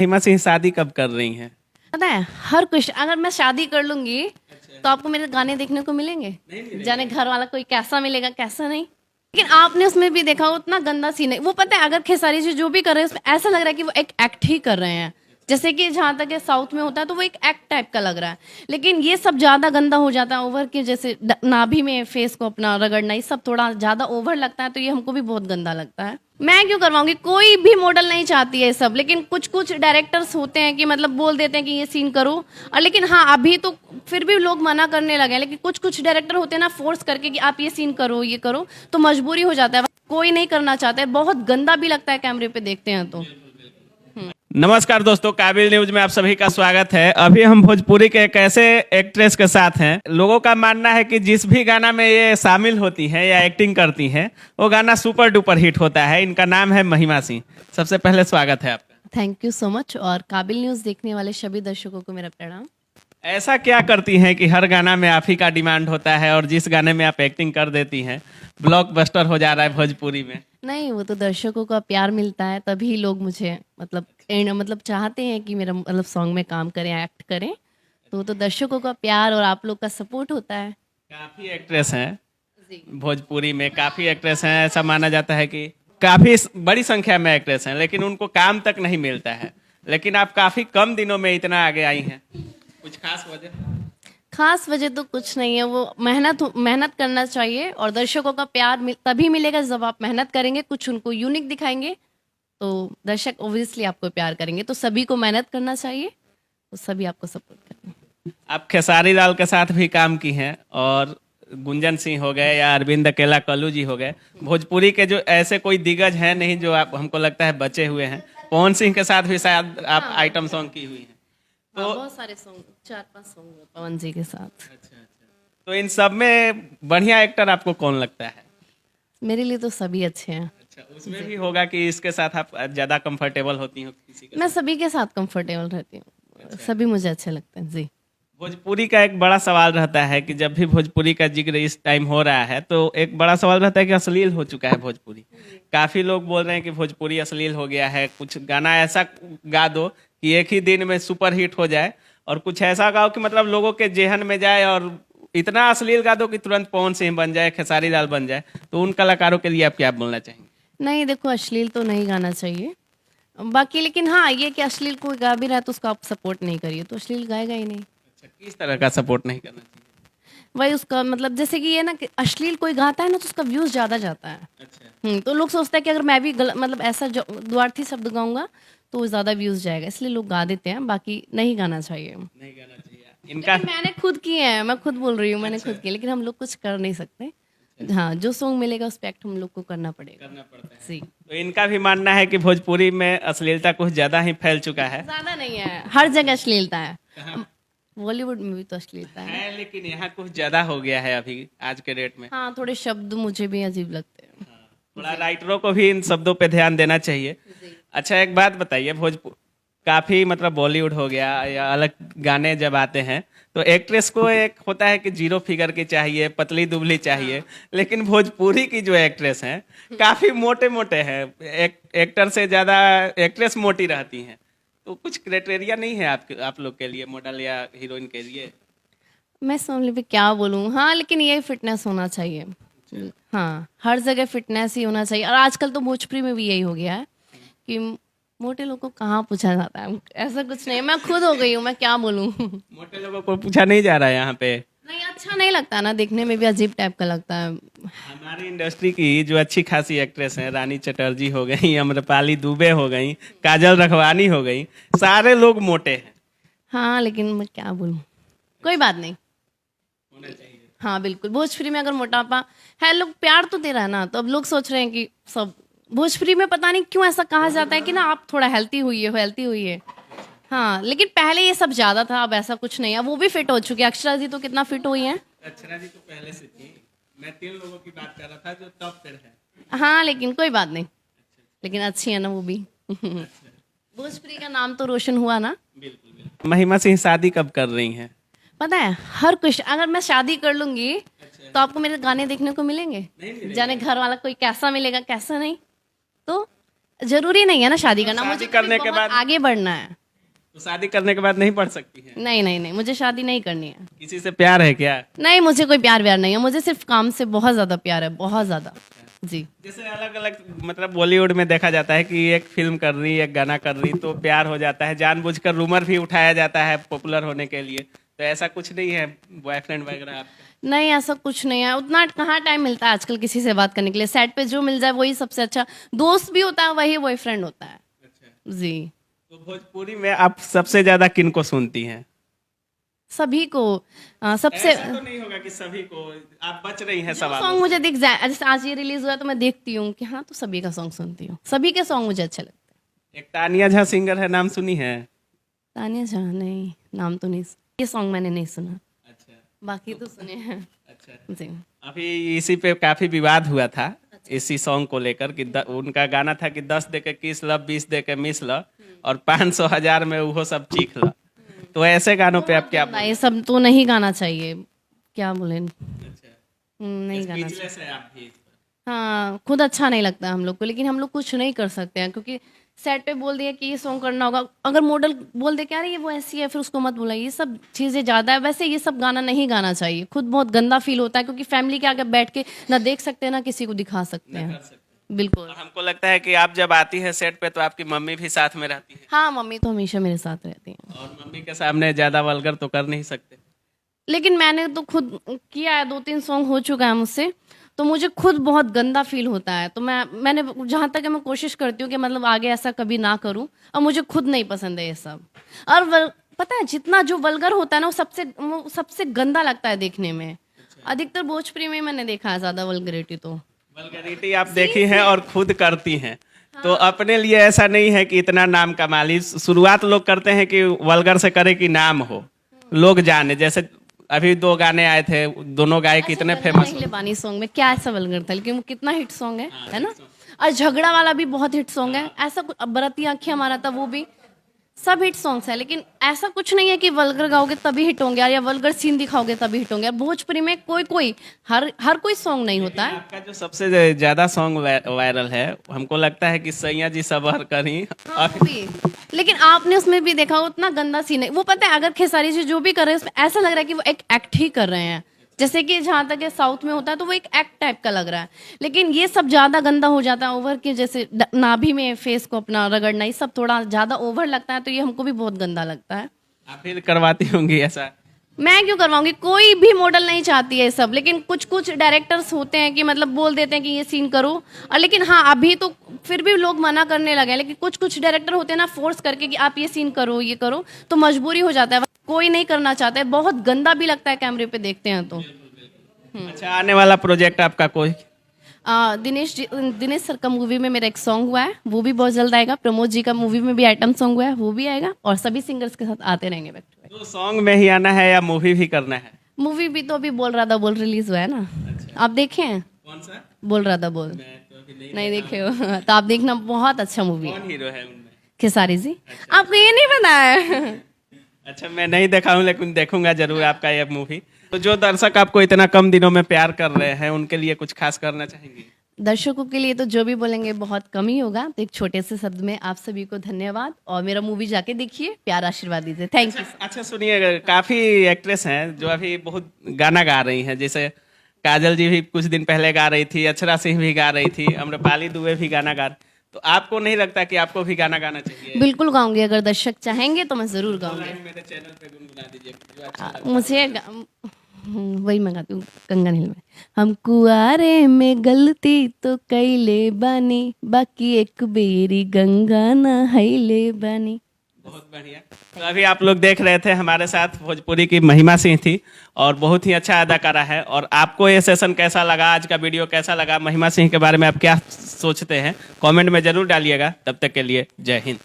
महिमा सिंह शादी कब कर रही हैं? पता है, हर कुछ अगर मैं शादी कर लूंगी तो आपको मेरे गाने देखने को मिलेंगे। जाने घर वाला कोई कैसा मिलेगा कैसा नहीं। लेकिन आपने उसमें भी देखा उतना गंदा सीन है वो। पता है, अगर खेसारी जी जो भी कर रहे हैं उसमें ऐसा लग रहा है कि वो एक एक्ट ही कर रहे हैं। जैसे कि जहाँ तक साउथ में होता है तो वो एक एक्ट टाइप का लग रहा है, लेकिन ये सब ज्यादा गंदा हो जाता है ओवर के। जैसे नाभि में फेस को अपना रगड़ना, ये सब थोड़ा ज्यादा ओवर लगता है, तो ये हमको भी बहुत गंदा लगता है। मैं क्यों करवाऊंगी, कोई भी मॉडल नहीं चाहती है ये सब। लेकिन कुछ कुछ डायरेक्टर्स होते हैं कि मतलब बोल देते हैं कि ये सीन करो, और लेकिन हाँ अभी तो फिर भी लोग मना करने लगे हैं। लेकिन कुछ कुछ डायरेक्टर होते हैं ना, फोर्स करके कि आप ये सीन करो ये करो, तो मजबूरी हो जाता है। कोई नहीं करना चाहता है, बहुत गंदा भी लगता है कैमरे पे देखते हैं तो। नमस्कार दोस्तों, काबिल न्यूज में आप सभी का स्वागत है। अभी हम भोजपुरी के एक ऐसे एक्ट्रेस के साथ हैं। लोगों का मानना है कि जिस भी गाना में ये शामिल होती हैं या एक्टिंग करती हैं वो गाना सुपर डुपर हिट होता है। इनका नाम है महिमा सिंह। सबसे पहले स्वागत है आपका। Thank you so much. और काबिल न्यूज़ देखने वाले सभी दर्शकों को मेरा प्रणाम। ऐसा क्या करती हैं कि हर गाना में आप ही का डिमांड होता है और जिस गाने में आप एक्टिंग कर देती हैं ब्लॉकबस्टर हो जा रहा है भोजपुरी में? नहीं, वो तो दर्शकों का प्यार मिलता है तभी लोग मुझे मतलब चाहते हैं कि मेरा मतलब सॉन्ग में काम करें, एक्ट करें। तो वो तो दर्शकों का प्यार और आप लोग का सपोर्ट होता है। काफी एक्ट्रेस हैं भोजपुरी में, काफी एक्ट्रेस हैं। ऐसा माना जाता है कि काफी बड़ी संख्या में एक्ट्रेस हैं, लेकिन उनको काम तक नहीं मिलता है। लेकिन आप काफी कम दिनों में इतना आगे आई हैं, कुछ खास वजह? खास वजह तो कुछ नहीं है, वो मेहनत करना चाहिए और दर्शकों का प्यार तभी मिलेगा जब आप मेहनत करेंगे, कुछ उनको यूनिक दिखाएंगे तो दर्शक ऑब्वियसली आपको प्यार करेंगे। तो सभी को मेहनत करना चाहिए, तो सभी आपको सपोर्ट करेंगे। आप खेसारी लाल के साथ भी काम की हैं और गुंजन सिंह हो गए या अरविंद अकेला कल्लू जी हो गए। भोजपुरी के जो ऐसे कोई दिग्गज हैं नहीं जो आप हमको लगता है बचे हुए हैं। पवन सिंह के साथ भी शायद आप आइटम सॉन्ग की हुई हैं। तो बहुत सारे सॉन्ग, 4-5 सॉन्ग पवन जी के साथ। अच्छा। तो इन सब में बढ़िया एक्टर आपको कौन लगता है? मेरे लिए तो सभी अच्छे हैं। अच्छा, उसमें भी होगा कि इसके साथ आप ज्यादा कंफर्टेबल होती हो किसी के मैं सभी के साथ कंफर्टेबल रहती हूँ। सभी मुझे अच्छे लगते हैं जी। भोजपुरी का एक बड़ा सवाल रहता है कि जब भी भोजपुरी का जिक्र इस टाइम हो रहा है तो एक बड़ा सवाल रहता है कि अश्लील हो चुका है भोजपुरी। काफी लोग बोल रहे हैं कि भोजपुरी अश्लील हो गया है। कुछ गाना ऐसा गा दो कि एक ही दिन में सुपर हिट हो जाए, और कुछ ऐसा गाओ कि मतलब लोगों के जेहन में जाए, और इतना अश्लील गा दो कि तुरंत पवन सिंह बन जाए, खेसारी लाल बन जाए। तो उन कलाकारों के लिए आप क्या बोलना चाहेंगे? नहीं देखो, अश्लील तो नहीं गाना चाहिए बाकी, लेकिन हाँ ये कि अश्लील कोई गा भी रहा है तो उसका आप सपोर्ट नहीं करिए, तो अश्लील गाएगा ही नहीं। अच्छा, किस तरह का सपोर्ट नहीं करना चाहिए? वही उसका मतलब जैसे कि ये ना कि अश्लील कोई गाता है ना तो उसका व्यूज ज़्यादा जाता है। अच्छा। तो लोग सोचते हैं कि अगर मैं भी मतलब ऐसा द्वार्थी शब्द गाऊंगा तो वो ज़्यादा व्यूज जाएगा, इसलिए लोग गा देते हैं। बाकी नहीं गाना चाहिए। नहीं गाना चाहिए इनका। मैंने खुद किए हैं, मैं खुद बोल रही हूँ, मैंने खुद किए, लेकिन हम लोग कुछ कर नहीं सकते। हाँ, जो सॉन्ग मिलेगा उस पे एक्ट हम लोग को करना पड़ेगा। करना पड़ता है। जी। तो इनका भी मानना है कि भोजपुरी में अश्लीलता कुछ ज्यादा ही फैल चुका है। ज्यादा नहीं है, हर जगह अश्लीलता है। बॉलीवुड में भी तो अश्लीलता है। लेकिन यहाँ कुछ ज्यादा हो गया है अभी आज के डेट में। हाँ, थोड़े शब्द मुझे भी अजीब लगते हैं। थोड़ा राइटरों को भी इन शब्दों पे ध्यान देना चाहिए। अच्छा, एक बात बताइए, भोजपुर काफी मतलब बॉलीवुड हो गया या अलग गाने जब आते हैं तो एक्ट्रेस को एक होता है कि जीरो फिगर की चाहिए, पतली दुबली चाहिए। लेकिन भोजपुरी की जो एक्ट्रेस हैं काफी मोटे मोटे हैं। एक्टर से ज्यादा एक्ट्रेस मोटी रहती हैं। तो कुछ क्राइटेरिया नहीं है आप लोग के लिए, मॉडल या हीरोइन के लिए? मैं इस मामले पे क्या बोलूँ। हाँ, लेकिन ये फिटनेस होना चाहिए। हाँ, हर जगह फिटनेस ही होना चाहिए। और आजकल तो भोजपुरी में भी यही हो गया है कि मोटे लोगों को कहाँ पूछा जाता है। ऐसा कुछ नहीं है, मैं खुद हो गई हूँ, मैं क्या बोलूँ। मोटे लोगों को पूछा नहीं जा रहा है यहाँ पे? नहीं, अच्छा नहीं लगता ना, देखने में भी अजीब टाइप का लगता है। हमारी इंडस्ट्री की जो अच्छी खासी एक्ट्रेस हैं, रानी चटर्जी हो गई, अम्रपाली दुबे हो गई, काजल रखवानी हो गई, सारे लोग मोटे हैं। हाँ, लेकिन मैं क्या बोलूँ, कोई बात नहीं, होना चाहिए। हाँ बिल्कुल। भोजपुरी में अगर मोटापा है, लोग प्यार तो दे रहा है ना, तो अब लोग सोच रहे हैं कि सब भोजपुरी में पता नहीं क्यों ऐसा कहा जाता है कि ना आप थोड़ा हेल्थी हुई है, हेल्थी हुई है। हाँ, लेकिन पहले ये सब ज्यादा था, अब ऐसा कुछ नहीं है। वो भी फिट हो चुकी है। अक्षरा जी तो कितना फिट हुई है। अक्षरा जी तो पहले से थी। मैं 3 लोगों की बात कर रहा था जो टॉप पर है। हाँ, लेकिन कोई बात नहीं, लेकिन अच्छी है ना वो भी। भोजपुरी का नाम तो रोशन हुआ ना। बिल्कुल। महिमा सिंह शादी कब कर रही हैं? पता है, हर कुछ अगर मैं शादी कर लूंगी तो आपको मेरे गाने देखने को मिलेंगे। जाने घर वाला कोई कैसा मिलेगा कैसा नहीं। तो जरूरी नहीं है ना शादी करना, शादी मुझे तो करने भी के बहुत बाद- आगे बढ़ना है। तो शादी करने के बाद नहीं पढ़ सकती है? नहीं नहीं नहीं, मुझे शादी नहीं करनी है। किसी से प्यार है क्या? नहीं, मुझे कोई प्यार व्यार नहीं है, मुझे सिर्फ काम से बहुत ज्यादा प्यार है, बहुत ज्यादा जी। जैसे अलग अलग मतलब बॉलीवुड में देखा जाता है कि एक फिल्म कर रही, एक गाना कर रही तो प्यार हो जाता है, जानबूझकर रूमर भी उठाया जाता है पॉपुलर होने के लिए। तो ऐसा कुछ नहीं है बॉयफ्रेंड वगैरह आपका? नहीं, ऐसा कुछ नहीं है, उतना कहाँ टाइम मिलता है आजकल किसी से बात करने के लिए। सेट पे जो मिल जाए वही सबसे अच्छा दोस्त भी होता है, वही बॉयफ्रेंड होता है जी। तो भोजपुरी में आप सबसे ज्यादा किन को सुनती हैं? सभी को सबसे ऐसा तो नहीं होगा कि सभी को, आप बच रही हैं सवाल सॉन्ग मुझे दिख जाए, जैसे आज ये रिलीज हुआ तो मैं देखती हूँ कि हाँ, तो सभी का सॉन्ग सुनती हूँ, सभी के सॉन्ग मुझे अच्छे लगते हैं। एक तानिया झा सिंगर है, नाम सुनी है? तानिया झा, नहीं नाम तो नहीं, ये सॉन्ग मैंने नहीं सुना, अच्छा बाकी तो सुने हैं अच्छा। जी। अभी इसी पे काफी विवाद हुआ था इसी सॉन्ग को लेकर कि उनका गाना था कि 10 दे के किस ल, 20 दे के मिस ल और 500 1000 में वो सब चीख ल। तो ऐसे गानों पे आप क्या ये सब तो नहीं गाना चाहिए, क्या बोले, अच्छा, नहीं गाना चाहिए। स्पीचलेस है आप भी इस पर। हाँ, खुद अच्छा नहीं लगता हम लोग को, लेकिन हम लोग कुछ नहीं कर सकते हैं क्योंकि सेट पे बोल दिया कि ये सॉन्ग करना होगा, अगर मॉडल बोल दे क्या रही है वो ऐसी है, फिर उसको मत बुलाइए, ये सब चीज़ें ज़्यादा है। वैसे ये सब गाना नहीं गाना चाहिए, खुद बहुत गंदा फील होता है क्योंकि फैमिली के आगे बैठ के ना देख सकते हैं ना किसी को दिखा सकते हैं। बिल्कुल। और हमको लगता है कि आप जब आती है सेट पे तो आपकी मम्मी भी साथ में रहती है, हाँ, मम्मी तो हमेशा मेरे साथ रहती हैं, और मम्मी के सामने ज्यादा वल्गर तो कर नहीं सकते। लेकिन मैंने तो खुद किया है, 2-3 सॉन्ग हो चुका है मुझसे, तो मुझे खुद बहुत गंदा फील होता है। तो मैंने जहाँ तक है मैं कोशिश करती हूँ कि मतलब आगे ऐसा कभी ना करूँ, और मुझे खुद नहीं पसंद है ये सब। और पता है जितना जो वल्गर होता है ना वो सबसे गंदा लगता है देखने में। अधिकतर भोजपुरी में मैंने देखा है ज्यादा वल्गरिटी। तो वल्गरिटी आप देखी है और खुद करती हैं, तो अपने लिए ऐसा नहीं है कि इतना नाम कमा ली। शुरुआत लोग करते हैं कि वल्गर से करे कि नाम हो, लोग जाने। जैसे अभी 2 गाने आए थे, दोनों गायक कितने फेमस। बानी सॉन्ग में क्या ऐसा वल्गर था, लेकिन वो कितना हिट सॉन्ग है ना। और झगड़ा वाला भी बहुत हिट सॉन्ग है। ऐसा बरती आँखें हमारा था, वो भी सब हिट सॉन्ग्स है। लेकिन ऐसा कुछ नहीं है कि वल्गर गाओगे तभी हिट होंगे या वल्गर सीन दिखाओगे तभी हिट होंगे। भोजपुरी में कोई हर कोई सॉन्ग नहीं होता है। आपका जो सबसे ज्यादा सॉन्ग वायरल है, हमको लगता है कि सैया जी सबर करी। भी। लेकिन आपने उसमें भी देखा उतना गंदा सीन है वो। पता है अगर खेसारी जी जो भी कर रहे हैं उसमें ऐसा लग रहा है कि वो एक एक्ट ही कर रहे हैं। जैसे कि जहाँ तक साउथ में होता है तो वो एक एक्ट टाइप का लग रहा है, लेकिन ये सब ज्यादा गंदा हो जाता है ओवर के। जैसे नाभि में फेस को अपना रगड़ना, ये सब थोड़ा ज्यादा ओवर लगता है, तो ये हमको भी बहुत गंदा लगता है। आप फिर करवाती होंगी ऐसा? मैं क्यों करवाऊंगी, कोई भी मॉडल नहीं चाहती है सब। लेकिन कुछ डायरेक्टर्स होते हैं कि मतलब बोल देते हैं कि ये सीन करो, और लेकिन हाँ अभी तो फिर भी लोग मना करने लगे हैं। लेकिन कुछ डायरेक्टर होते हैं ना फोर्स करके कि आप ये सीन करो ये करो, तो मजबूरी हो जाता है, कोई नहीं करना चाहता है। बहुत गंदा भी लगता है कैमरे पे देखते हैं तो। अच्छा, आने वाला प्रोजेक्ट आपका कोई? दिनेश सर का मूवी में मेरा एक सॉन्ग हुआ है, वो भी बहुत जल्द आएगा। प्रमोद जी का मूवी में भी आइटम सॉन्ग हुआ है, वो भी आएगा। और सभी सिंगर्स के साथ आते रहेंगे बैक टू बैक। तो सॉन्ग में ही आना है या मूवी भी करना है? मूवी भी तो अभी बोल रहा था बोल रिलीज हुआ है ना। आप देखे हैं? कौन सा? बोल रहा था बोल। मैं तो अभी नहीं देखे हो तो आप देखना, बहुत अच्छा मूवी है। कौन हीरो है उनमें? खेसारी जी। आपको ये नहीं पता है? अच्छा, मैं नहीं देखा हूँ लेकिन देखूंगा जरूर आपका ये मूवी। तो जो दर्शक आपको इतना कम दिनों में प्यार कर रहे हैं, उनके लिए कुछ खास करना चाहेंगे? दर्शकों के लिए तो जो भी बोलेंगे बहुत कम ही होगा। तो एक छोटे से शब्द में आप सभी को धन्यवाद, और मेरा मूवी जाके देखिए, प्यार आशीर्वाद दीजिए। Thank you. अच्छा सुनिए, काफी एक्ट्रेस हैं जो अभी बहुत गाना गा रही हैं। जैसे काजल जी भी कुछ दिन पहले गा रही थी, अक्षरा सिंह भी गा रही थी, अम्रपाली दुबे भी गाना गा रही। तो आपको नहीं लगता कि आपको भी गाना गाना चाहिए? बिल्कुल गाऊंगी, अगर दर्शक चाहेंगे तो मैं जरूर गाऊंगी। मेरे चैनल पे गुनगुना दीजिए जो अच्छा मुझे वही मैं गाती हूँ कंगन हिल में। हम कुआरे में गलती तो कैले बानी, बाकी एक बेरी गंगा नहाइले बानी। बहुत बढ़िया। तो अभी आप लोग देख रहे थे, हमारे साथ भोजपुरी की महिमा सिंह थी और बहुत ही अच्छा अदाकारा है। और आपको ये सेशन कैसा लगा, आज का वीडियो कैसा लगा, महिमा सिंह के बारे में आप क्या सोचते हैं, कमेंट में जरूर डालिएगा। तब तक के लिए जय हिंद।